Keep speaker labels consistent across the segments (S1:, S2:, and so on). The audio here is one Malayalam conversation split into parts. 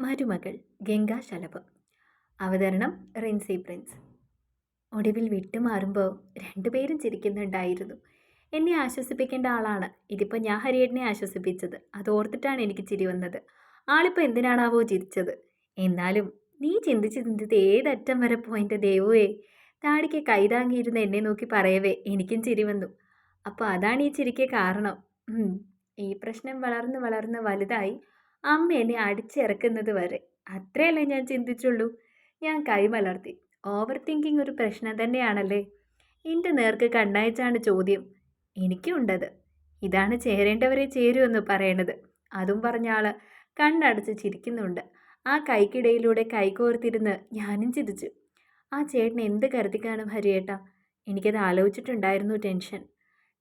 S1: മരുമകൾ ഗംഗാശലഭം. അവതരണം റിൻസി പ്രിൻസ്. ഒടുവിൽ വിട്ടുമാറുമ്പോൾ രണ്ടുപേരും ചിരിക്കുന്നുണ്ടായിരുന്നു. എന്നെ ആശ്വസിപ്പിക്കേണ്ട ആളാണ് ഇതിപ്പോൾ ഞാൻ ഹരിയേട്ടനെ ആശ്വസിപ്പിച്ചത്. അതോർത്തിട്ടാണ് എനിക്ക് ചിരി വന്നത്. ആളിപ്പോൾ എന്തിനാണാവോ ചിരിച്ചത്. എന്നാലും നീ ചിന്തിച്ച് ചിന്തിച്ച് ഏതറ്റം വരെ പോയിൻ്റെ ദേവുവേ. താടിക്ക് കൈതാങ്ങിയിരുന്ന എന്നെ നോക്കി പറയവേ എനിക്കും ചിരി വന്നു. അപ്പോൾ അതാണ് ഈ ചിരിക്ക് കാരണം. ഈ പ്രശ്നം വളർന്ന് വളർന്ന് വലുതായി അമ്മ എന്നെ അടിച്ചിറക്കുന്നത് വരെ അത്രയല്ലേ ഞാൻ ചിന്തിച്ചുള്ളൂ. ഞാൻ കൈമലർത്തി. ഓവർ തിങ്കിങ് ഒരു പ്രശ്നം തന്നെയാണല്ലേ. എൻ്റെ നേർക്ക് കണ്ണയച്ചാണ് ചോദ്യം. എനിക്കുണ്ടത്. ഇതാണ് ചേരേണ്ടവരെ ചേരുമെന്ന് പറയണത്. അതും പറഞ്ഞ ആള് കണ്ണടച്ച് ചിരിക്കുന്നുണ്ട്. ആ കൈക്കിടയിലൂടെ കൈകോർത്തിരുന്ന് ഞാനും ചിരിച്ചു. ആ ചേട്ടൻ എന്ത് കരുതി കാണും ഹരിയേട്ടാ. എനിക്കത് ആലോചിച്ചിട്ടുണ്ടായിരുന്നു ടെൻഷൻ.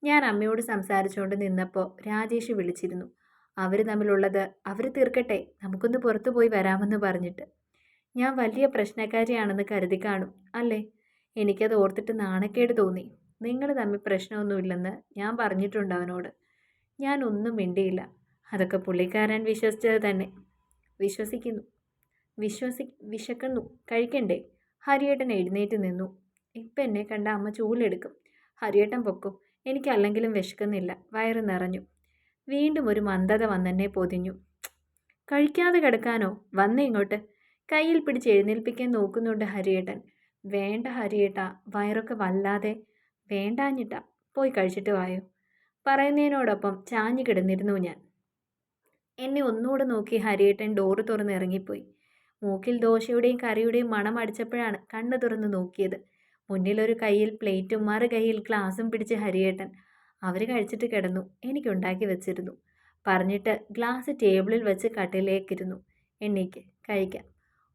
S1: ഞാൻ അമ്മയോട് സംസാരിച്ചുകൊണ്ട് നിന്നപ്പോൾ രാജേഷ് വിളിച്ചിരുന്നു. അവർ തമ്മിലുള്ളത് അവർ തീർക്കട്ടെ, നമുക്കൊന്ന് പുറത്തു പോയി വരാമെന്ന് പറഞ്ഞിട്ട്. ഞാൻ വലിയ പ്രശ്നക്കാരിയാണെന്ന് കരുതി കാണും അല്ലേ. എനിക്കത് ഓർത്തിട്ട് നാണക്കേട് തോന്നി. നിങ്ങൾ തമ്മിൽ പ്രശ്നമൊന്നുമില്ലെന്ന് ഞാൻ പറഞ്ഞിട്ടുണ്ട് അവനോട്. ഞാൻ ഒന്നും മിണ്ടിയില്ല. അതൊക്കെ പുള്ളിക്കാരൻ വിശ്വസിച്ചത് തന്നെ. വിശ്വസിക്കുന്നു. വിശക്കുന്നു. കഴിക്കണ്ടേ? ഹരിയേട്ടൻ എഴുന്നേറ്റ് നിന്നു. ഇപ്പം എന്നെ കണ്ട അമ്മ ചൂലെടുക്കും. ഹരിയേട്ടൻ പൊക്കും. എനിക്കല്ലെങ്കിലും വിശക്കുന്നില്ല. വയറ് നിറഞ്ഞു. വീണ്ടും ഒരു മന്ദത വന്നെന്നെ പൊതിഞ്ഞു. കഴിക്കാതെ കിടക്കാനോ? വന്നേ ഇങ്ങോട്ട്. കയ്യിൽ പിടിച്ച് എഴുന്നേൽപ്പിക്കാൻ നോക്കുന്നുണ്ട് ഹരിയേട്ടൻ. വേണ്ട ഹരിയേട്ടാ, വയറൊക്കെ വല്ലാതെ. വേണ്ടാഞ്ഞിട്ടാ. പോയി കഴിച്ചിട്ട് വായോ. പറയുന്നതിനോടൊപ്പം ചാഞ്ഞു കിടന്നിരുന്നു ഞാൻ. എന്നെ ഒന്നുകൂടെ നോക്കി ഹരിയേട്ടൻ ഡോറ് തുറന്ന് ഇറങ്ങിപ്പോയി. മൂക്കിൽ ദോശയുടെയും കറിയുടെയും മണം അടിച്ചപ്പോഴാണ് കണ്ണു തുറന്ന് നോക്കിയത്. മുന്നിലൊരു കയ്യിൽ പ്ലേറ്റും മറു കയ്യിൽ ഗ്ലാസും പിടിച്ച് ഹരിയേട്ടൻ. അവർ കഴിച്ചിട്ട് കിടന്നു. എനിക്കുണ്ടാക്കി വെച്ചിരുന്നു. പറഞ്ഞിട്ട് ഗ്ലാസ് ടേബിളിൽ വെച്ച് കട്ടിലേക്കിരുന്നു. എണ്ണീക്ക് കഴിക്കാം.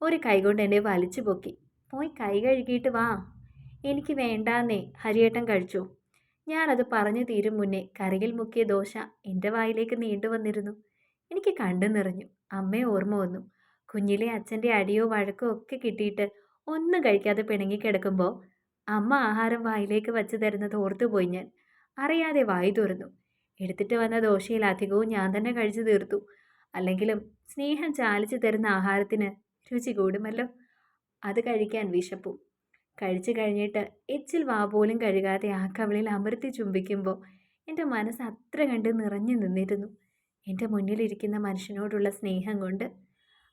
S1: ഒരു കൈകൊണ്ട് എന്നെ വലിച്ചു പൊക്കി. പോയി കൈ കഴുകിയിട്ട് വാ. എനിക്ക് വേണ്ടാന്നേ. ഹരിയേട്ടൻ കഴിച്ചോ. ഞാനത് പറഞ്ഞു തീരും മുന്നേ കറിയിൽ മുക്കിയ ദോശ എൻ്റെ വായിലേക്ക് നീണ്ടു വന്നിരുന്നു. എനിക്ക് കണ്ടു നിറഞ്ഞു. അമ്മയെ ഓർമ്മ വന്നു. കുഞ്ഞിലെ അച്ഛൻ്റെ അടിയോ വഴക്കോ ഒക്കെ കിട്ടിയിട്ട് ഒന്നും കഴിക്കാതെ പിണങ്ങിക്കിടക്കുമ്പോൾ അമ്മ ആഹാരം വായിലേക്ക് വച്ച് തരുന്നത് ഓർത്തുപോയി ഞാൻ. അറിയാതെ വായി തുറന്നു. എടുത്തിട്ട് വന്ന ദോശയിൽ അധികവും ഞാൻ തന്നെ കഴിച്ചു തീർത്തു. അല്ലെങ്കിലും സ്നേഹം ചാലിച്ചു തരുന്ന ആഹാരത്തിന് രുചി കൂടുമല്ലോ. അത് കഴിക്കാൻ വിശപ്പും. കഴിച്ചു കഴിഞ്ഞിട്ട് എച്ചിൽ വാ പോലും കഴുകാതെ ആ കവിളിൽ അമർത്തി ചുംബിക്കുമ്പോൾ എൻ്റെ മനസ്സ് അത്ര കണ്ട് നിറഞ്ഞു നിന്നിരുന്നു. എൻ്റെ മുന്നിലിരിക്കുന്ന മനുഷ്യനോടുള്ള സ്നേഹം കൊണ്ട്.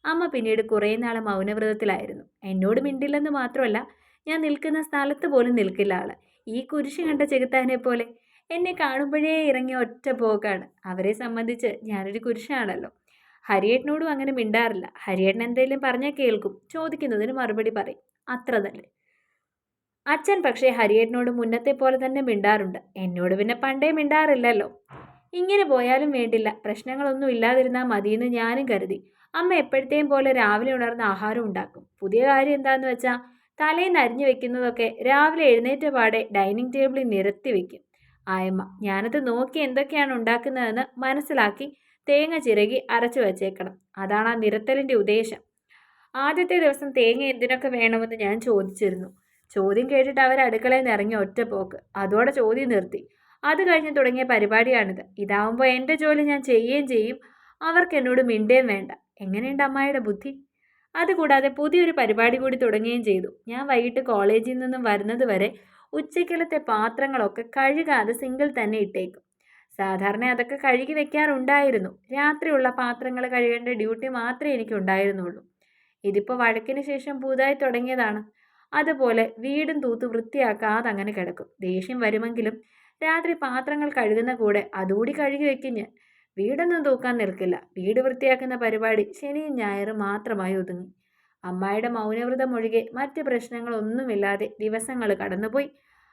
S1: അമ്മ പിന്നീട് കുറേ നാൾ മൗനവ്രതത്തിലായിരുന്നു. എന്നോട് മിണ്ടില്ലെന്ന് മാത്രമല്ല, ഞാൻ നിൽക്കുന്ന സ്ഥലത്ത് പോലും നിൽക്കില്ല ആള്. ഈ കുരിശ് കണ്ട ചെകുത്താനെ പോലെ എന്നെ കാണുമ്പോഴേ ഇറങ്ങിയ ഒറ്റ പോക്കാണ്. അവരെ സംബന്ധിച്ച് ഞാനൊരു കുരിശാണല്ലോ. ഹരിയേട്ടനോടും അങ്ങനെ മിണ്ടാറില്ല. ഹരിയേട്ടൻ എന്തെങ്കിലും പറഞ്ഞാൽ കേൾക്കും, ചോദിക്കുന്നതിന് മറുപടി പറയും, അത്ര തന്നെ. അച്ഛൻ പക്ഷേ ഹരിയേട്ടനോട് മുന്നത്തെ പോലെ തന്നെ മിണ്ടാറുണ്ട്. എന്നോട് പിന്നെ പണ്ടേ മിണ്ടാറില്ലല്ലോ. ഇങ്ങനെ പോയാലും വേണ്ടില്ല, പ്രശ്നങ്ങളൊന്നും ഇല്ലാതിരുന്നാൽ മതിയെന്ന് ഞാനും കരുതി. അമ്മ എപ്പോഴത്തെയും പോലെ രാവിലെ ഉണർന്ന് ആഹാരം ഉണ്ടാക്കും. പുതിയ കാര്യം എന്താണെന്ന് വെച്ചാൽ തലേന്ന് അരിഞ്ഞു വെക്കുന്നതൊക്കെ രാവിലെ എഴുന്നേറ്റ പാടെ ഡൈനിങ് ടേബിളിൽ നിരത്തി വെക്കും ആയമ്മ. ഞാനത് നോക്കി എന്തൊക്കെയാണ് ഉണ്ടാക്കുന്നതെന്ന് മനസ്സിലാക്കി തേങ്ങ ചിരകി അരച്ചു വച്ചേക്കണം. അതാണ് ആ നിരത്തലിൻ്റെ ഉദ്ദേശം. ആദ്യത്തെ ദിവസം തേങ്ങ എന്തിനൊക്കെ വേണമെന്ന് ഞാൻ ചോദിച്ചിരുന്നു. ചോദ്യം കേട്ടിട്ട് അവർ അടുക്കളയിൽ നിന്ന് ഇറങ്ങി ഒറ്റ പോക്ക്. അതോടെ ചോദ്യം നിർത്തി. അത് കഴിഞ്ഞ് തുടങ്ങിയ പരിപാടിയാണിത്. ഇതാവുമ്പോൾ എൻ്റെ ജോലി ഞാൻ ചെയ്യുകയും ചെയ്യും, അവർക്ക് എന്നോട് മിണ്ടുകയും വേണ്ട. എങ്ങനെയുണ്ട് അമ്മായിയുടെ ബുദ്ധി? അതുകൂടാതെ പുതിയൊരു പരിപാടി കൂടി തുടങ്ങുകയും ചെയ്തു. ഞാൻ വൈകിട്ട് കോളേജിൽ നിന്നും വരുന്നത് വരെ ഉച്ചക്കലത്തെ പാത്രങ്ങളൊക്കെ കഴുകാതെ സിങ്കിൽ തന്നെ ഇട്ടേക്കും. സാധാരണ അതൊക്കെ കഴുകി വെക്കാറുണ്ടായിരുന്നു. രാത്രിയുള്ള പാത്രങ്ങൾ കഴുകേണ്ട ഡ്യൂട്ടി മാത്രമേ എനിക്ക് ഉണ്ടായിരുന്നുള്ളൂ. ഇതിപ്പോൾ വഴക്കിന് ശേഷം പുതുതായി തുടങ്ങിയതാണ്. അതുപോലെ വീടും തൂത്ത് വൃത്തിയാക്കാതെ അങ്ങനെ കിടക്കും. ദേഷ്യം വരുമെങ്കിലും രാത്രി പാത്രങ്ങൾ കഴുകുന്ന കൂടെ അതുകൂടി കഴുകി വെക്കും ഞാൻ. വീടൊന്നും തൂക്കാൻ നിൽക്കില്ല. വീട് വൃത്തിയാക്കുന്ന പരിപാടി ശനിയും ഞായറും മാത്രമായി ഒതുങ്ങി. അമ്മായിയുടെ മൗനവ്രതം ഒഴികെ മറ്റ് പ്രശ്നങ്ങളൊന്നുമില്ലാതെ ദിവസങ്ങൾ കടന്നുപോയി.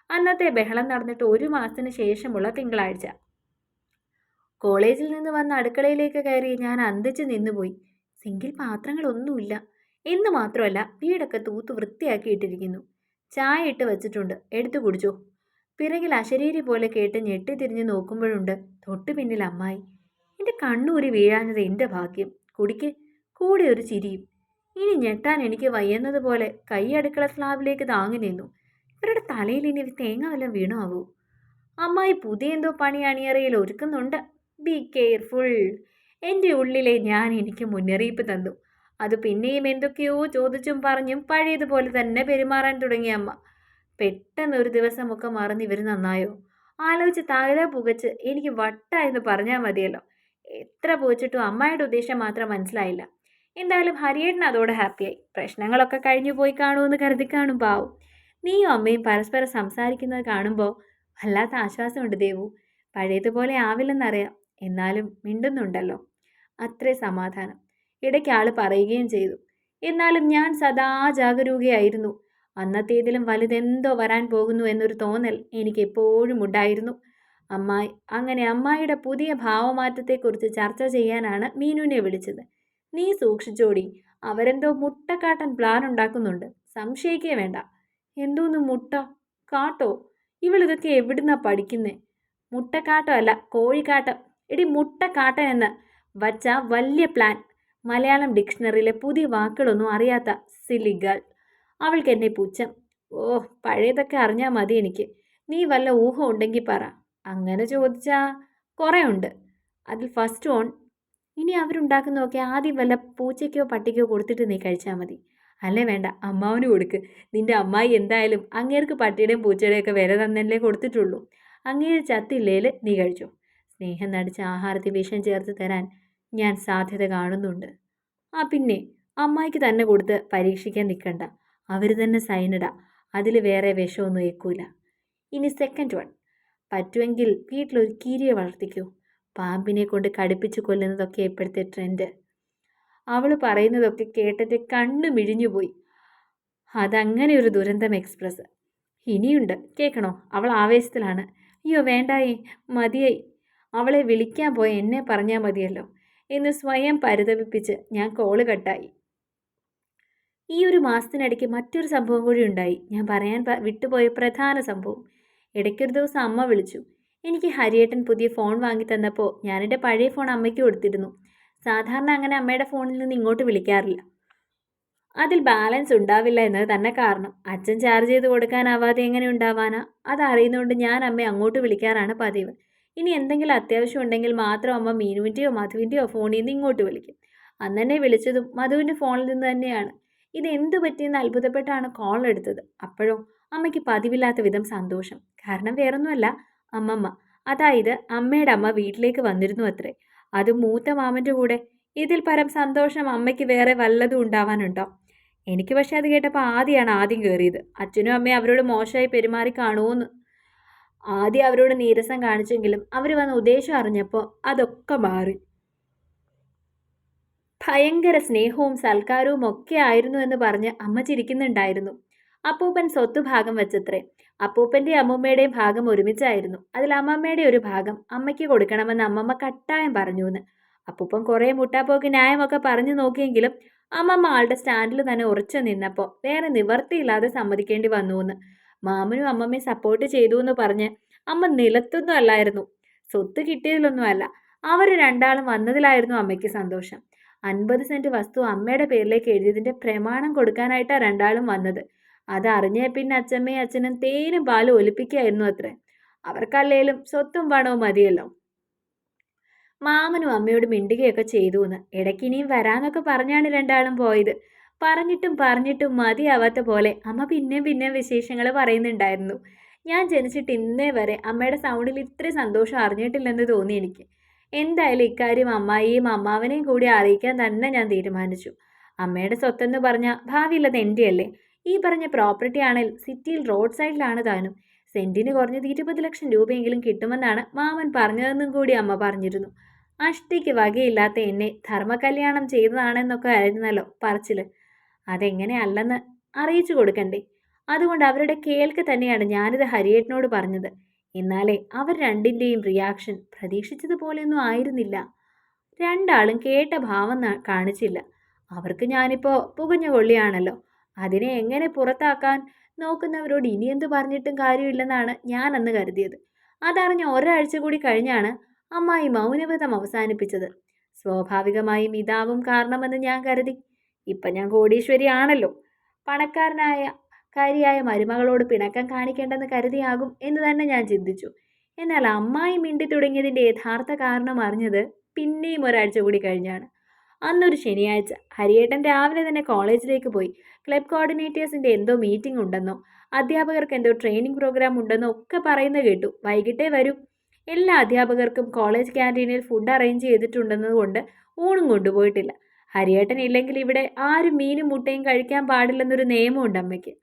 S1: അന്നത്തെ ബഹളം നടന്നിട്ട് 1 മാസത്തിന് ശേഷമുള്ള തിങ്കളാഴ്ച കോളേജിൽ നിന്ന് വന്ന് അടുക്കളയിലേക്ക് കയറി ഞാൻ അന്തിച്ച് നിന്നുപോയി. സിങ്കിൽ പാത്രങ്ങളൊന്നുമില്ല എന്ന് മാത്രമല്ല, വീടൊക്കെ തൂത്ത് വൃത്തിയാക്കിയിട്ടിരിക്കുന്നു. ചായ ഇട്ട് വച്ചിട്ടുണ്ട്, എടുത്തു കുടിച്ചോ. പിറകിൽ അശരീരി പോലെ കേട്ട് ഞെട്ടി തിരിഞ്ഞ് നോക്കുമ്പോഴുണ്ട് തൊട്ടു പിന്നിൽ അമ്മായി. എൻ്റെ കണ്ണൂരി വീഴാഞ്ഞത് എൻ്റെ ഭാഗ്യം. കുടിക്ക്. കൂടെ ഒരു ചിരിയും. ഇനി ഞെട്ടാൻ എനിക്ക് വയ്യുന്നതുപോലെ കൈ അടുക്കള സ്ലാബിലേക്ക് താങ്ങി നിന്നു. ഇവരുടെ തലയിൽ ഇനി തേങ്ങ വല്ലതും വീണോ ആവൂ. അമ്മായി പുതിയ എന്തോ പണി അണിയറയിൽ ഒരുക്കുന്നുണ്ട്. Be careful. എൻ്റെ ഉള്ളിലെ ഞാൻ എനിക്ക് മുന്നറിയിപ്പ് തന്നു. അത് പിന്നെയും എന്തൊക്കെയോ ചോദിച്ചും പറഞ്ഞും പഴയതുപോലെ തന്നെ പെരുമാറാൻ തുടങ്ങിയ അമ്മ. പെട്ടെന്ന് ഒരു ദിവസമൊക്കെ മറന്ന് ഇവർ നന്നായോ? ആലോചിച്ച് തല പുകച്ച് എനിക്ക് വട്ടായെന്ന് പറഞ്ഞാൽ മതിയല്ലോ. എത്ര പുകച്ചിട്ടും അമ്മായിയുടെ ഉദ്ദേശം മാത്രം മനസ്സിലായില്ല. എന്തായാലും ഹരിയേട്ടൻ അതോടെ ഹാപ്പിയായി. പ്രശ്നങ്ങളൊക്കെ കഴിഞ്ഞു പോയി കാണുമെന്ന് കരുതി കാണും പാവം. നീയും അമ്മയും പരസ്പരം സംസാരിക്കുന്നത് കാണുമ്പോൾ വല്ലാത്ത ആശ്വാസമുണ്ട് ദേവു. പഴയതുപോലെ ആവില്ലെന്നറിയാം, എന്നാലും മിണ്ടുന്നുണ്ടല്ലോ, അത്രേ സമാധാനം. ഇടയ്ക്ക് ആള് പറയുകയും ചെയ്തു, എന്നാലും ഞാൻ സദാ ജാഗരൂകയായിരുന്നു. അന്നത്തേതിലും വലുതെന്തോ വരാൻ പോകുന്നു എന്നൊരു തോന്നൽ എനിക്ക് എപ്പോഴും ഉണ്ടായിരുന്നു. അമ്മായി അങ്ങനെ അമ്മായിയുടെ പുതിയ ഭാവമാറ്റത്തെക്കുറിച്ച് ചർച്ച ചെയ്യാനാണ് മീനുവിനെ വിളിച്ചത്. നീ സൂക്ഷിച്ചോടി, അവരെന്തോ മുട്ടക്കാട്ടൻ പ്ലാൻ ഉണ്ടാക്കുന്നുണ്ട്, സംശയിക്കേ വേണ്ട. എന്തോന്ന് മുട്ട കാട്ടോ? ഇവളിതൊക്കെ എവിടുന്നാ പഠിക്കുന്നേ? മുട്ടക്കാട്ടം അല്ല, കോഴിക്കാട്ടം. എടി മുട്ടക്കാട്ടൻ എന്ന് വച്ച വലിയ പ്ലാൻ. മലയാളം ഡിക്ഷണറിയിലെ പുതിയ വാക്കുകളൊന്നും അറിയാത്ത സിലി ഗേൾ. അവൾക്ക് എന്നെ പുച്ഛം. ഓ, പഴയതൊക്കെ അറിഞ്ഞാൽ മതി എനിക്ക്. നീ വല്ല ഊഹം ഉണ്ടെങ്കിൽ പറ. അങ്ങനെ ചോദിച്ചാ കുറേ ഉണ്ട്. അതിൽ ഫസ്റ്റ് ഓൺ, ഇനി അവരുണ്ടാക്കുന്നതൊക്കെ ആദ്യം വല്ല പൂച്ചയ്ക്കോ പട്ടിക്കോ കൊടുത്തിട്ട് നീ കഴിച്ചാൽ മതി. അല്ലേ വേണ്ട, അമ്മാവന് കൊടുക്ക്. നിന്റെ അമ്മായി എന്തായാലും അങ്ങേർക്ക് പട്ടിയുടെയും പൂച്ചയുടെയും ഒക്കെ വില തന്നല്ലേ കൊടുത്തിട്ടുള്ളൂ. അങ്ങേര് ചത്തില്ലേൽ നീ കഴിച്ചോ. സ്നേഹം നടിച്ച് ആഹാരത്തിൽ വിഷം ചേർത്ത് തരാൻ ഞാൻ സാധ്യത കാണുന്നുണ്ട്. ആ പിന്നെ, അമ്മായിക്ക് തന്നെ കൊടുത്ത് പരീക്ഷിക്കാൻ നിൽക്കണ്ട. അവർ തന്നെ സൈനിടാ. അതിൽ വേറെ വിഷമൊന്നും ഏൽക്കൂല. ഇനി സെക്കൻഡ് വൺ, പറ്റുമെങ്കിൽ വീട്ടിലൊരു കീരിയെ വളർത്തിക്കൂ. പാമ്പിനെ കൊണ്ട് കടുപ്പിച്ച് കൊല്ലുന്നതൊക്കെ ഇപ്പോഴത്തെ ട്രെൻഡ്. അവൾ പറയുന്നതൊക്കെ കേട്ടിട്ട് കണ്ണ് മിഴിഞ്ഞുപോയി. അതങ്ങനെ ഒരു ദുരന്തം എക്സ്പ്രസ്. ഇനിയുണ്ട്, കേൾക്കണോ? അവൾ ആവേശത്തിലാണ്. അയ്യോ വേണ്ടായി, മതിയായി. അവളെ വിളിക്കാൻ പോയ എന്നെ പറഞ്ഞാൽ മതിയല്ലോ എന്ന് സ്വയം പരിതപിപ്പിച്ച് ഞാൻ കോള് കട്ടായി. ഈ ഒരു മാസത്തിനിടയ്ക്ക് മറ്റൊരു സംഭവം കൂടി ഉണ്ടായി. ഞാൻ പറയാൻ വിട്ടുപോയ പ്രധാന സംഭവം. ഇടയ്ക്കൊരു ദിവസം അമ്മ വിളിച്ചു. എനിക്ക് ഹരിയേട്ടൻ പുതിയ ഫോൺ വാങ്ങി തന്നപ്പോൾ ഞാനെൻ്റെ പഴയ ഫോൺ അമ്മയ്ക്ക് കൊടുത്തിരുന്നു. സാധാരണ അങ്ങനെ അമ്മയുടെ ഫോണിൽ നിന്ന് ഇങ്ങോട്ട് വിളിക്കാറില്ല. അതിൽ ബാലൻസ് ഉണ്ടാവില്ല എന്നത് തന്നെ കാരണം. അച്ഛൻ ചാർജ് ചെയ്ത് കൊടുക്കാനാവാതെ എങ്ങനെ ഉണ്ടാവാനാ? അതറിയുന്നതുകൊണ്ട് ഞാൻ അമ്മയെ അങ്ങോട്ട് വിളിക്കാറാണ് പതിവ്. ഇനി എന്തെങ്കിലും അത്യാവശ്യം ഉണ്ടെങ്കിൽ മാത്രം അമ്മ മീനുവിൻ്റെയോ മധുവിൻ്റെയോ ഫോണിൽ നിന്ന് ഇങ്ങോട്ട് വിളിക്കും. അന്ന് തന്നെ വിളിച്ചതും മധുവിൻ്റെ ഫോണിൽ നിന്ന് തന്നെയാണ്. ഇത് എന്തു പറ്റിയെന്ന് അത്ഭുതപ്പെട്ടാണ് കോൾ എടുത്തത്. അപ്പോഴോ അമ്മയ്ക്ക് പതിവില്ലാത്ത വിധം സന്തോഷം. കാരണം വേറൊന്നുമല്ല, അമ്മമ്മ, അതായത് അമ്മയുടെ അമ്മ വീട്ടിലേക്ക് വന്നിരുന്നു അത്രേ. അത് മൂത്ത മാമൻ്റെ കൂടെ. ഇതിൽ പരം സന്തോഷം അമ്മയ്ക്ക് വേറെ വല്ലതും ഉണ്ടാവാനുണ്ടോ? എനിക്ക് പക്ഷെ അത് കേട്ടപ്പോൾ ആദ്യം കയറിയത്. അച്ഛനും അമ്മയും അവരോട് മോശമായി പെരുമാറി കാണുമോന്ന്. ആദ്യം അവരോട് നീരസം കാണിച്ചെങ്കിലും അവർ വന്ന ഉദ്ദേശം അറിഞ്ഞപ്പോൾ അതൊക്കെ മാറി. ഭയങ്കര സ്നേഹവും സൽക്കാരവും ഒക്കെ ആയിരുന്നു എന്ന് പറഞ്ഞ് അമ്മ ചിരിക്കുന്നുണ്ടായിരുന്നു. അപ്പൂപ്പൻ സ്വത്ത് ഭാഗം വെച്ചത്രേ. അപ്പൂപ്പൻ്റെയും അമ്മൂമ്മയുടെയും ഭാഗം ഒരുമിച്ചായിരുന്നു. അതിൽ അമ്മമ്മയുടെ ഒരു ഭാഗം അമ്മയ്ക്ക് കൊടുക്കണമെന്ന് അമ്മമ്മ കട്ടായം പറഞ്ഞു എന്ന്. അപ്പൂപ്പൻ കുറേ മുട്ടാപ്പോക്ക് ന്യായമൊക്കെ പറഞ്ഞു നോക്കിയെങ്കിലും അമ്മമ്മ ആളുടെ സ്റ്റാൻഡിൽ തന്നെ ഉറച്ചു നിന്നപ്പോൾ വേറെ നിവർത്തിയില്ലാതെ സമ്മതിക്കേണ്ടി വന്നു എന്ന്. മാമനും അമ്മമ്മയെ സപ്പോർട്ട് ചെയ്തു എന്ന് പറഞ്ഞ് അമ്മ നിലത്തൊന്നും അല്ലായിരുന്നു. സ്വത്ത് കിട്ടിയതിലൊന്നുമല്ല, അവർ രണ്ടാളും വന്നതിലായിരുന്നു അമ്മയ്ക്ക് സന്തോഷം. 50 സെൻറ്റ് വസ്തു അമ്മയുടെ പേരിലേക്ക് എഴുതിയതിൻ്റെ പ്രമാണം കൊടുക്കാനായിട്ടാണ് രണ്ടാളും വന്നത്. അതറിഞ്ഞ പിന്നെ അച്ഛമ്മയും അച്ഛനും തേനും പാലും ഒലിപ്പിക്കുകയായിരുന്നു അത്രേ. അവർക്കല്ലേലും സ്വത്തും പണവും മതിയല്ലോ. മാമനും അമ്മയോട് മിണ്ടുകയൊക്കെ ചെയ്തു എന്ന്. ഇടയ്ക്ക് ഇനിയും വരാനൊക്കെ പറഞ്ഞാണ് രണ്ടാളും പോയത്. പറഞ്ഞിട്ടും മതിയാവാത്ത പോലെ അമ്മ പിന്നെയും വിശേഷങ്ങൾ പറയുന്നുണ്ടായിരുന്നു. ഞാൻ ജനിച്ചിട്ട് ഇന്നേ വരെ അമ്മയുടെ സൗണ്ടിൽ ഇത്രയും സന്തോഷം അറിഞ്ഞിട്ടില്ലെന്ന് തോന്നി എനിക്ക്. എന്തായാലും ഇക്കാര്യം അമ്മായിയും അമ്മാവനെയും കൂടി അറിയിക്കാൻ തന്നെ ഞാൻ തീരുമാനിച്ചു. അമ്മയുടെ സ്വത്തെന്ന് പറഞ്ഞാൽ ഭാവിയുള്ളത് എൻ്റെയല്ലേ. ഈ പറഞ്ഞ പ്രോപ്പർട്ടി ആണെങ്കിൽ സിറ്റിയിൽ റോഡ് സൈഡിലാണ് താനും. സെൻറ്റിന് കുറഞ്ഞത് 20 ലക്ഷം രൂപയെങ്കിലും കിട്ടുമെന്നാണ് മാമൻ പറഞ്ഞതെന്നും കൂടി അമ്മ പറഞ്ഞിരുന്നു. അഷ്ടിക്ക് വകയില്ലാത്ത എന്നെ ധർമ്മകല്യാണം ചെയ്തതാണെന്നൊക്കെ ആയിരുന്നല്ലോ പറച്ചില്. അതെങ്ങനെ അല്ലെന്ന് അറിയിച്ചു കൊടുക്കണ്ടേ? അതുകൊണ്ട് അവരുടെ കേൾക്ക് തന്നെയാണ് ഞാനിത് ഹരിയേട്ടനോട് പറഞ്ഞത്. എന്നാലേ അവർ രണ്ടിൻ്റെയും റിയാക്ഷൻ പ്രതീക്ഷിച്ചതുപോലെയൊന്നും ആയിരുന്നില്ല. രണ്ടാളും കേട്ട ഭാവം കാണിച്ചില്ല. അവർക്ക് ഞാനിപ്പോൾ പുകഞ്ഞ കൊള്ളിയാണല്ലോ. അതിനെ എങ്ങനെ പുറത്താക്കാൻ നോക്കുന്നവരോട് ഇനി എന്ത് പറഞ്ഞിട്ടും കാര്യമില്ലെന്നാണ് ഞാൻ അന്ന് കരുതിയത്. അതറിഞ്ഞ് ഒരാഴ്ച കൂടി കഴിഞ്ഞാണ് അമ്മായി മൗനവ്രതം അവസാനിപ്പിച്ചത്. സ്വാഭാവികമായും ഇതാവും കാരണമെന്ന് ഞാൻ കരുതി. ഇപ്പം ഞാൻ കോടീശ്വരി ആണല്ലോ. കാര്യായ മരുമകളോട് പിണക്കം കാണിക്കേണ്ടെന്ന് കരുതിയാകും എന്ന് തന്നെ ഞാൻ ചിന്തിച്ചു. എന്നാൽ അമ്മായി മിണ്ടി തുടങ്ങിയതിൻ്റെ യഥാർത്ഥ കാരണം അറിഞ്ഞത് പിന്നെയും ഒരാഴ്ച കൂടി കഴിഞ്ഞാണ്. അന്നൊരു ശനിയാഴ്ച ഹരിയേട്ടൻ രാവിലെ തന്നെ കോളേജിലേക്ക് പോയി. ക്ലബ് കോർഡിനേറ്റേഴ്സിന്റെ എന്തോ മീറ്റിംഗ് ഉണ്ടെന്നോ അധ്യാപകർക്ക് എന്തോ ട്രെയിനിങ് പ്രോഗ്രാം ഉണ്ടെന്നോ ഒക്കെ പറയുന്നത് കേട്ടു. വൈകിട്ടേ വരൂ. എല്ലാ അധ്യാപകർക്കും കോളേജ് ക്യാൻറ്റീനിൽ ഫുഡ് അറേഞ്ച് ചെയ്തിട്ടുണ്ടെന്നതുകൊണ്ട് ഊണും കൊണ്ടുപോയിട്ടില്ല. ഹരിയേട്ടൻ ഇല്ലെങ്കിൽ ഇവിടെ ആരും മീനും മുട്ടയും കഴിക്കാൻ പാടില്ലെന്നൊരു നിയമമുണ്ട് അമ്മയ്ക്ക്.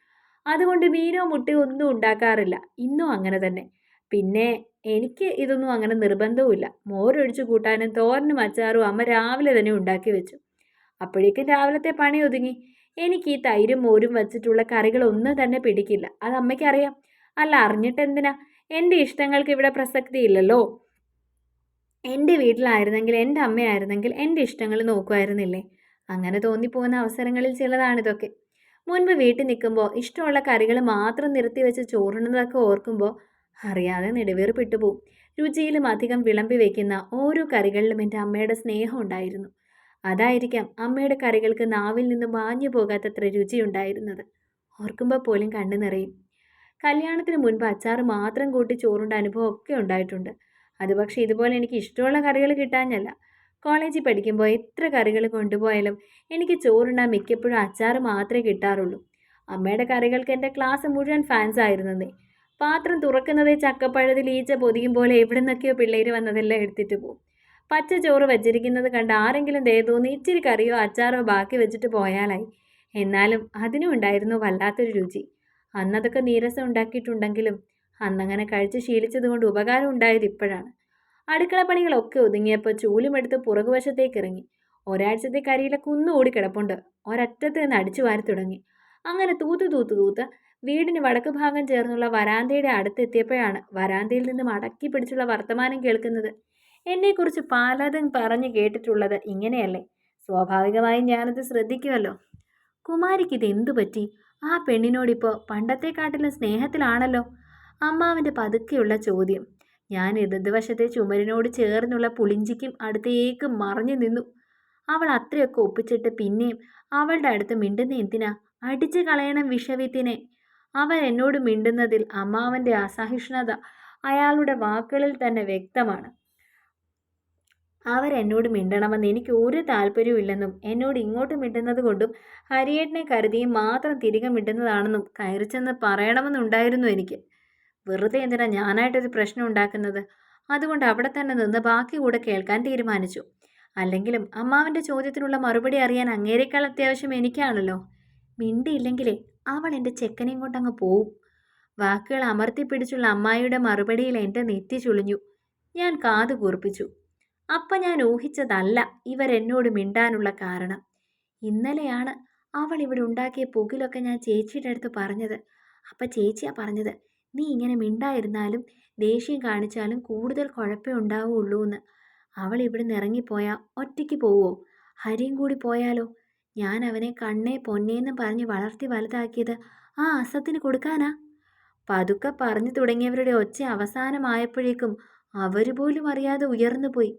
S1: അതുകൊണ്ട് മീനോ മുട്ടയോ ഒന്നും ഉണ്ടാക്കാറില്ല. ഇന്നും അങ്ങനെ തന്നെ. പിന്നെ എനിക്ക് ഇതൊന്നും അങ്ങനെ നിർബന്ധവുമില്ല. മോരൊഴിച്ചു കൂട്ടാനും തോരനും അച്ചാറും അമ്മ രാവിലെ തന്നെ ഉണ്ടാക്കി വെച്ചു. അപ്പോഴേക്കും രാവിലത്തെ പണി ഒതുങ്ങി. എനിക്ക് ഈ തൈരും മോരും വച്ചിട്ടുള്ള കറികളൊന്നും തന്നെ പിടിക്കില്ല. അത് അമ്മയ്ക്കറിയാം. അല്ല, അറിഞ്ഞിട്ടെന്തിനാ? എൻ്റെ ഇഷ്ടങ്ങൾക്ക് ഇവിടെ പ്രസക്തിയില്ലല്ലോ. എൻ്റെ വീട്ടിലായിരുന്നെങ്കിൽ, എൻ്റെ അമ്മയായിരുന്നെങ്കിൽ എൻ്റെ ഇഷ്ടങ്ങൾ നോക്കുമായിരുന്നില്ലേ? അങ്ങനെ തോന്നിപ്പോകുന്ന അവസരങ്ങളിൽ ചിലതാണിതൊക്കെ. മുൻപ് വീട്ടിൽ നിൽക്കുമ്പോൾ ഇഷ്ടമുള്ള കറികൾ മാത്രം നിരത്തി വെച്ച് ചോറുണ്ണതൊക്കെ ഓർക്കുമ്പോൾ അറിയാതെ നെടുവേർപ്പെട്ടു പോവും. രുചിയിലും അധികം വിളമ്പി വയ്ക്കുന്ന ഓരോ കറികളിലും എൻ്റെ അമ്മയുടെ സ്നേഹം ഉണ്ടായിരുന്നു. അതായിരിക്കാം അമ്മയുടെ കറികൾക്ക് നാവിൽ നിന്ന് മാഞ്ഞു പോകാത്തത്ര രുചിയുണ്ടായിരുന്നത്. ഓർക്കുമ്പോൾ പോലും കണ്ണു നിറയും. കല്യാണത്തിന് മുൻപ് അച്ചാർ മാത്രം കൂട്ടി ചോറുണ്ട അനുഭവം ഒക്കെ ഉണ്ടായിട്ടുണ്ട്. അത് പക്ഷേ ഇതുപോലെ എനിക്ക് ഇഷ്ടമുള്ള കറികൾ കിട്ടാഞ്ഞല്ല. കോളേജിൽ പഠിക്കുമ്പോൾ എത്ര കറികൾ കൊണ്ടുപോയാലും എനിക്ക് ചോറുണ്ടാൻ മിക്കപ്പോഴും അച്ചാർ മാത്രമേ കിട്ടാറുള്ളൂ. അമ്മയുടെ കറികൾക്ക് എൻ്റെ ക്ലാസ് മുഴുവൻ ഫാൻസ് ആയിരുന്നതേ. പാത്രം തുറക്കുന്നതേ ചക്കപ്പഴത്തിൽ ഈച്ച പൊതിയും പോലെ എവിടെ നിന്നൊക്കെയോ പിള്ളേർ വന്നതെല്ലാം എടുത്തിട്ട് പോകും. പച്ച ചോറ് വച്ചിരിക്കുന്നത് കണ്ട് ആരെങ്കിലും ദയ തോന്നി ഇച്ചിരി കറിയോ അച്ചാറോ ബാക്കി വെച്ചിട്ട് പോയാലായി. എന്നാലും അതിനും ഉണ്ടായിരുന്നു വല്ലാത്തൊരു രുചി. അന്നതൊക്കെ നീരസം ഉണ്ടാക്കിയിട്ടുണ്ടെങ്കിലും അന്നങ്ങനെ കഴിച്ച് ശീലിച്ചതുകൊണ്ട് ഉപകാരം ഉണ്ടായത് ഇപ്പോഴാണ്. അടുക്കള പണികളൊക്കെ ഒതുങ്ങിയപ്പോൾ ചൂലുമെടുത്ത് പുറകുവശത്തേക്ക് ഇറങ്ങി. ഒരാഴ്ചത്തെ കരിയിലെ കുന്നുകൂടി കിടപ്പുണ്ട്. ഒരറ്റത്ത് നിന്ന് അടിച്ചു വാരി തുടങ്ങി. അങ്ങനെ തൂത്ത് തൂത്ത് തൂത്ത് വീടിന് വടക്ക് ഭാഗം ചേർന്നുള്ള വരാന്തയുടെ അടുത്തെത്തിയപ്പോഴാണ് വരാന്തയിൽ നിന്ന് മടക്കി പിടിച്ചുള്ള വർത്തമാനം കേൾക്കുന്നത്. എന്നെക്കുറിച്ച് പലതും പറഞ്ഞു കേട്ടിട്ടുള്ളത് ഇങ്ങനെയല്ലേ? സ്വാഭാവികമായും ഞാനത് ശ്രദ്ധിക്കുമല്ലോ. കുമാരിക്ക് ഇതെന്തു പറ്റി? ആ പെണ്ണിനോടിപ്പോൾ പണ്ടത്തെക്കാട്ടിലും സ്നേഹത്തിലാണല്ലോ. അമ്മാവിൻ്റെ പതുക്കെയുള്ള ചോദ്യം. ഞാൻ ഇടതുവശത്തെ ചുമരിനോട് ചേർന്നുള്ള പുളിഞ്ചിക്കും അടുത്തേക്ക് മറഞ്ഞു നിന്നു. അവൾ അത്രയൊക്കെ ഒപ്പിച്ചിട്ട് പിന്നെയും അവളുടെ അടുത്ത് മിണ്ടുന്ന എന്തിനാ? അടിച്ചു കളയണം വിഷവിത്തിനെ. അവൻ എന്നോട് മിണ്ടുന്നതിൽ അമ്മാവൻ്റെ അസഹിഷ്ണുത അയാളുടെ വാക്കുകളിൽ തന്നെ വ്യക്തമാണ്. അവരെന്നോട് മിണ്ടണമെന്ന് എനിക്ക് ഒരു താല്പര്യമില്ലെന്നും എന്നോട് ഇങ്ങോട്ട് മിണ്ടുന്നത് കൊണ്ടും ഹരിയേട്ടനെ കരുതിയും മാത്രം തിരികെ മിണ്ടുന്നതാണെന്നും കയറിച്ചെന്ന് പറയണമെന്നുണ്ടായിരുന്നു എനിക്ക്. വെറുതെ എന്തിനാ ഞാനായിട്ടൊരു പ്രശ്നം ഉണ്ടാക്കുന്നത്? അതുകൊണ്ട് അവിടെ തന്നെ നിന്ന് ബാക്കി കൂടെ കേൾക്കാൻ തീരുമാനിച്ചു. അല്ലെങ്കിലും അമ്മാവൻ്റെ ചോദ്യത്തിനുള്ള മറുപടി അറിയാൻ അങ്ങേരെക്കാൾ അത്യാവശ്യം എനിക്കാണല്ലോ. മിണ്ടിയില്ലെങ്കിലേ അവൾ എൻ്റെ ചെക്കനെയും കൊണ്ടങ്ങ് പോവും. വാക്കുകൾ അമർത്തിപ്പിടിച്ചുള്ള അമ്മായിയുടെ മറുപടിയിൽ എൻ്റെ നെറ്റി ചുളിഞ്ഞു. ഞാൻ കാതു കൂർപ്പിച്ചു. അപ്പം ഞാൻ ഊഹിച്ചതല്ല ഇവരെന്നോട് മിണ്ടാനുള്ള കാരണം. ഇന്നലെയാണ് അവൾ ഇവിടെ ഉണ്ടാക്കിയ പുകിലൊക്കെ ഞാൻ ചേച്ചിയുടെ അടുത്ത് പറഞ്ഞത്. അപ്പം ചേച്ചിയാ പറഞ്ഞത്, നീ ഇങ്ങനെ മിണ്ടായിരുന്നാലും ദേഷ്യം കാണിച്ചാലും കൂടുതൽ കുഴപ്പമേ ഉണ്ടാവുള്ളൂ എന്ന്. അവൾ ഇവിടുന്ന് ഇറങ്ങിപ്പോയാൽ ഒറ്റയ്ക്ക് പോവോ? ഹരിയും കൂടി പോയാലോ? ഞാൻ അവനെ കണ്ണേ പൊന്നേന്നും പറഞ്ഞ് വളർത്തി വലുതാക്കിയത് ആ അസത്തിന് കൊടുക്കാനാ? പതുക്കെ പറഞ്ഞു തുടങ്ങിയവരുടെ ഒച്ച അവസാനമായപ്പോഴേക്കും അവർ പോലും അറിയാതെ ഉയർന്നു പോയി.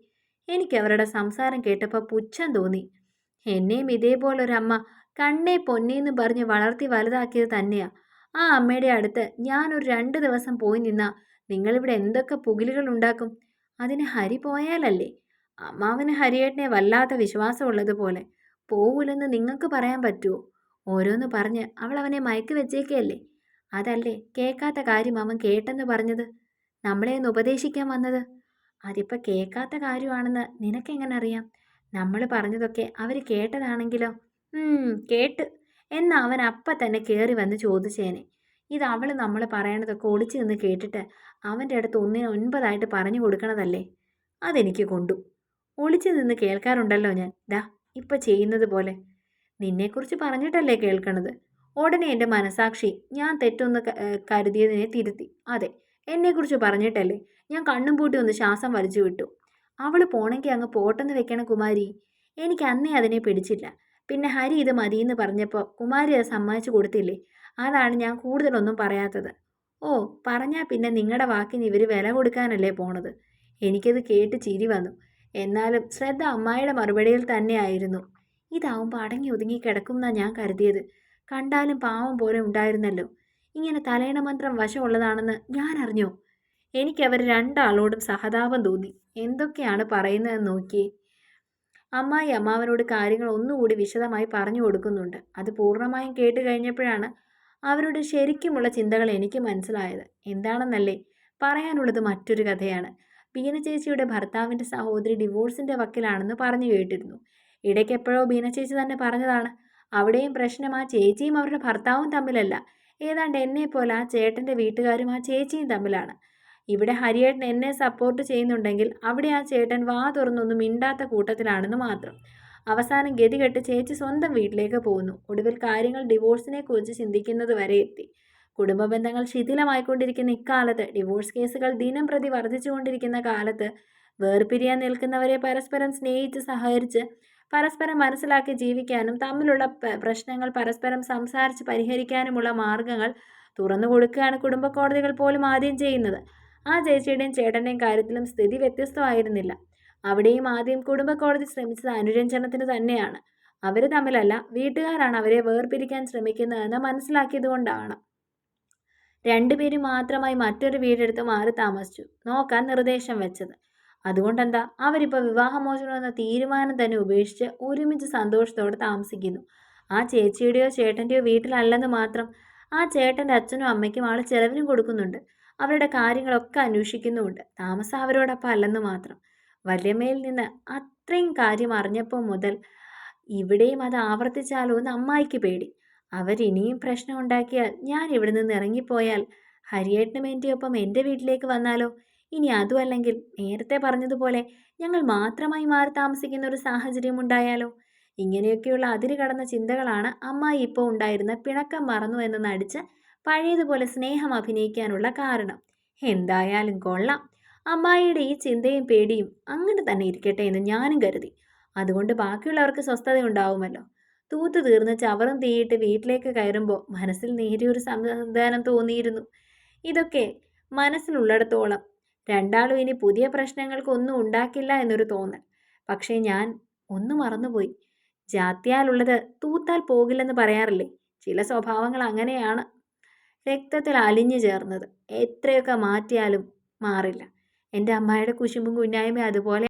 S1: എനിക്ക് അവരുടെ സംസാരം കേട്ടപ്പോൾ പുച്ഛം തോന്നി. എന്നെയും ഇതേപോലൊരമ്മ കണ്ണേ പൊന്നേന്ന് പറഞ്ഞ് വളർത്തി വലുതാക്കിയത് തന്നെയാ. ആ അമ്മയുടെ അടുത്ത് ഞാനൊരു 2 ദിവസം പോയി നിന്നാ നിങ്ങളിവിടെ എന്തൊക്കെ പുകിലുകൾ ഉണ്ടാക്കും. അതിന് ഹരി പോയാലല്ലേ? അമ്മാവന് ഹരിയേട്ടനെ വല്ലാത്ത വിശ്വാസമുള്ളതുപോലെ. പോവൂലെന്ന് നിങ്ങൾക്ക് പറയാൻ പറ്റുമോ? ഓരോന്ന് പറഞ്ഞ് അവൾ അവനെ മയക്കി വെച്ചേക്കല്ലേ. അതല്ലേ കേൾക്കാത്ത കാര്യം അവൻ കേട്ടെന്ന് പറഞ്ഞത്, നമ്മളെ ഒന്ന് ഉപദേശിക്കാൻ വന്നത്. അതിപ്പോൾ കേൾക്കാത്ത കാര്യമാണെന്ന് നിനക്കെങ്ങനെ അറിയാം? നമ്മൾ പറഞ്ഞതൊക്കെ അവർ കേട്ടതാണെങ്കിലോ? കേട്ട്. എന്നാൽ അവൻ അപ്പം തന്നെ കയറി വന്ന് ചോദിച്ചേനെ. ഇത് അവൾ നമ്മൾ പറയണതൊക്കെ ഒളിച്ചു നിന്ന് കേട്ടിട്ട് അവൻ്റെ അടുത്ത് 1ന് 9 പറഞ്ഞു കൊടുക്കണതല്ലേ? അതെനിക്ക് കൊണ്ടു. ഒളിച്ചു നിന്ന് കേൾക്കാറുണ്ടല്ലോ ഞാൻ. ദാ ഇപ്പം ചെയ്യുന്നത് പോലെ. നിന്നെക്കുറിച്ച് പറഞ്ഞിട്ടല്ലേ കേൾക്കണത്? ഉടനെ എൻ്റെ മനസാക്ഷി ഞാൻ തെറ്റൊന്ന് കരുതിയതിനെ തിരുത്തി. അതെ, എന്നെക്കുറിച്ച് പറഞ്ഞിട്ടല്ലേ. ഞാൻ കണ്ണും പൂട്ടി ഒന്ന് ശ്വാസം വലിച്ചു വിട്ടു. അവൾ പോണെങ്കിൽ അങ്ങ് പോട്ടെന്ന് വെക്കണം കുമാരി. എനിക്ക് അന്നേ അതിനെ പിടിച്ചില്ല. പിന്നെ ഹരി ഇത് മതിയെന്ന് പറഞ്ഞപ്പോൾ കുമാരി അത് സമ്മതിച്ചു കൊടുത്തില്ലേ. അതാണ് ഞാൻ കൂടുതലൊന്നും പറയാത്തത്. ഓ, പറഞ്ഞാൽ പിന്നെ നിങ്ങളുടെ വാക്കിന് ഇവർ വില കൊടുക്കാനല്ലേ പോണത്. എനിക്കത് കേട്ട് ചിരി വന്നു. എന്നാലും ശ്രദ്ധ അമ്മായിയുടെ മറുപടിയിൽ തന്നെയായിരുന്നു. ഇതാവുമ്പോൾ അടങ്ങി ഒതുങ്ങി കിടക്കുമെന്നാണ് ഞാൻ കരുതിയത്. കണ്ടാലും പാവം പോലെ ഉണ്ടായിരുന്നല്ലോ. ഇങ്ങനെ തലയണ മന്ത്രം വശമുള്ളതാണെന്ന് ഞാൻ അറിഞ്ഞോ? എനിക്കവർ 2 ആളോടും സഹതാപം തോന്നി. എന്തൊക്കെയാണ് പറയുന്നതെന്ന് നോക്കിയേ. അമ്മായി അമ്മാവനോട് കാര്യങ്ങൾ ഒന്നുകൂടി വിശദമായി പറഞ്ഞു കൊടുക്കുന്നുണ്ട്. അത് പൂർണ്ണമായും കേട്ട് കഴിഞ്ഞപ്പോഴാണ് അവരുടെ ശരിക്കുമുള്ള ചിന്തകൾ എനിക്ക് മനസ്സിലായത്. എന്താണെന്നല്ലേ, പറയാനുള്ളത് മറ്റൊരു കഥയാണ്. ബീന ചേച്ചിയുടെ ഭർത്താവിൻ്റെ സഹോദരി ഡിവോഴ്സിൻ്റെ വക്കിലാണെന്ന് പറഞ്ഞു കേട്ടിരുന്നു. ഇടയ്ക്ക് എപ്പോഴോ ബീന ചേച്ചി തന്നെ പറഞ്ഞതാണ്. അവിടെയും പ്രശ്നം ആ ചേച്ചിയും അവരുടെ ഭർത്താവും തമ്മിലല്ല, ഏതാണ്ട് എന്നെപ്പോലെ ആ ചേട്ടൻ്റെ വീട്ടുകാരും ആ ചേച്ചിയും തമ്മിലാണ്. ഇവിടെ ഹരിയേട്ടൻ എന്നെ സപ്പോർട്ട് ചെയ്യുന്നുണ്ടെങ്കിൽ അവിടെ ആ ചേട്ടൻ വാ തുറന്നൊന്നും മിണ്ടാത്ത കൂട്ടത്തിലാണെന്ന് മാത്രം. അവസാനം ഗതികെട്ട് ചേച്ചി സ്വന്തം വീട്ടിലേക്ക് പോകുന്നു. ഒടുവിൽ കാര്യങ്ങൾ ഡിവോഴ്സിനെ കുറിച്ച് ചിന്തിക്കുന്നത് വരെ എത്തി. കുടുംബ ബന്ധങ്ങൾ ശിഥിലമായിക്കൊണ്ടിരിക്കുന്ന ഇക്കാലത്ത്, ഡിവോഴ്സ് കേസുകൾ ദിനം പ്രതി വർദ്ധിച്ചുകൊണ്ടിരിക്കുന്ന കാലത്ത്, വേർപിരിയാൻ നിൽക്കുന്നവരെ പരസ്പരം സ്നേഹിച്ച് സഹകരിച്ച് പരസ്പരം മനസ്സിലാക്കി ജീവിക്കാനും തമ്മിലുള്ള പ്രശ്നങ്ങൾ പരസ്പരം സംസാരിച്ച് പരിഹരിക്കാനുമുള്ള മാർഗങ്ങൾ തുറന്നു കൊടുക്കുകയാണ് കുടുംബ കോടതികൾ പോലും ആദ്യം ചെയ്യുന്നത്. ആ ചേച്ചിയുടെയും ചേട്ടൻ്റെയും കാര്യത്തിലും സ്ഥിതി വ്യത്യസ്തമായിരുന്നില്ല. അവിടെയും ആദ്യം കുടുംബ കോടതി ശ്രമിച്ചത് അനുരഞ്ജനത്തിന് തന്നെയാണ്. അവർ തമ്മിലല്ല, വീട്ടുകാരാണ് അവരെ വേർപിരിക്കാൻ ശ്രമിക്കുന്നതെന്ന് മനസ്സിലാക്കിയതുകൊണ്ടാണ് രണ്ടുപേരും മാത്രമായി മറ്റൊരു വീടെടുത്ത് മാറി താമസിച്ചു നോക്കാൻ നിർദ്ദേശം വെച്ചത്. അതുകൊണ്ടെന്താ, അവരിപ്പോൾ വിവാഹമോചനം എന്ന തീരുമാനം തന്നെ ഉപേക്ഷിച്ച് ഒരുമിച്ച് സന്തോഷത്തോടെ താമസിക്കുന്നു. ആ ചേച്ചിയുടെയോ ചേട്ടൻ്റെയോ വീട്ടിലല്ലെന്ന് മാത്രം, ആ ചേട്ടൻ്റെ അച്ഛനും അമ്മയ്ക്കും ആൾ ചെലവിനും കൊടുക്കുന്നുണ്ട്. അവരുടെ കാര്യങ്ങളൊക്കെ അന്വേഷിക്കുന്നുമുണ്ട്. താമസം അവരോടൊപ്പം അല്ലെന്ന് മാത്രം. വല്യമ്മയിൽ നിന്ന് അത്രയും കാര്യം അറിഞ്ഞപ്പോൾ മുതൽ ഇവിടെയും അത് ആവർത്തിച്ചാലോ എന്ന് അമ്മായിക്ക് പേടി. അവരിനിയും പ്രശ്നം ഉണ്ടാക്കിയാൽ, ഞാൻ ഇവിടെ നിന്ന് ഇറങ്ങിപ്പോയാൽ ഹരിയേട്ടനും എൻ്റെ ഒപ്പം എൻ്റെ വീട്ടിലേക്ക് വന്നാലോ? ഇനി അതുമല്ലെങ്കിൽ നേരത്തെ പറഞ്ഞതുപോലെ ഞങ്ങൾ മാത്രമായി മാറി താമസിക്കുന്ന ഒരു സാഹചര്യം ഉണ്ടായാലോ? ഇങ്ങനെയൊക്കെയുള്ള അതിര് കടന്ന ചിന്തകളാണ് അമ്മായി ഇപ്പോൾ ഉണ്ടായിരുന്ന പിണക്കം മറന്നു എന്ന് നടിച്ച് പഴയതുപോലെ സ്നേഹം അഭിനയിക്കാനുള്ള കാരണം. എന്തായാലും കൊള്ളാം. അമ്മായിയുടെ ഈ ചിന്തയും പേടിയും അങ്ങനെ തന്നെ ഇരിക്കട്ടെ എന്ന് ഞാനും കരുതി. അതുകൊണ്ട് ബാക്കിയുള്ളവർക്ക് സ്വസ്ഥതയുണ്ടാവുമല്ലോ. തൂത്തു തീർന്ന് ചവറും തീയിട്ട് വീട്ടിലേക്ക് കയറുമ്പോൾ മനസ്സിൽ നേരിയൊരു സമാധാനം തോന്നിയിരുന്നു. ഇതൊക്കെ മനസ്സിലുള്ളിടത്തോളം രണ്ടാളും ഇനി പുതിയ പ്രശ്നങ്ങൾക്കൊന്നും ഉണ്ടാക്കില്ല എന്നൊരു തോന്നൽ. പക്ഷേ ഞാൻ ഒന്ന് മറന്നുപോയി. ജാത്യാലുള്ളത് തൂത്താൽ പോകില്ലെന്ന് പറയാറില്ലേ? ചില സ്വഭാവങ്ങൾ അങ്ങനെയാണ്, രക്തത്തിൽ അലിഞ്ഞു ചേർന്നത്. എത്രയൊക്കെ മാറ്റിയാലും മാറില്ല. എൻ്റെ അമ്മായിയുടെ കുശുമ്പും കുഞ്ഞായ്മയും അതുപോലെ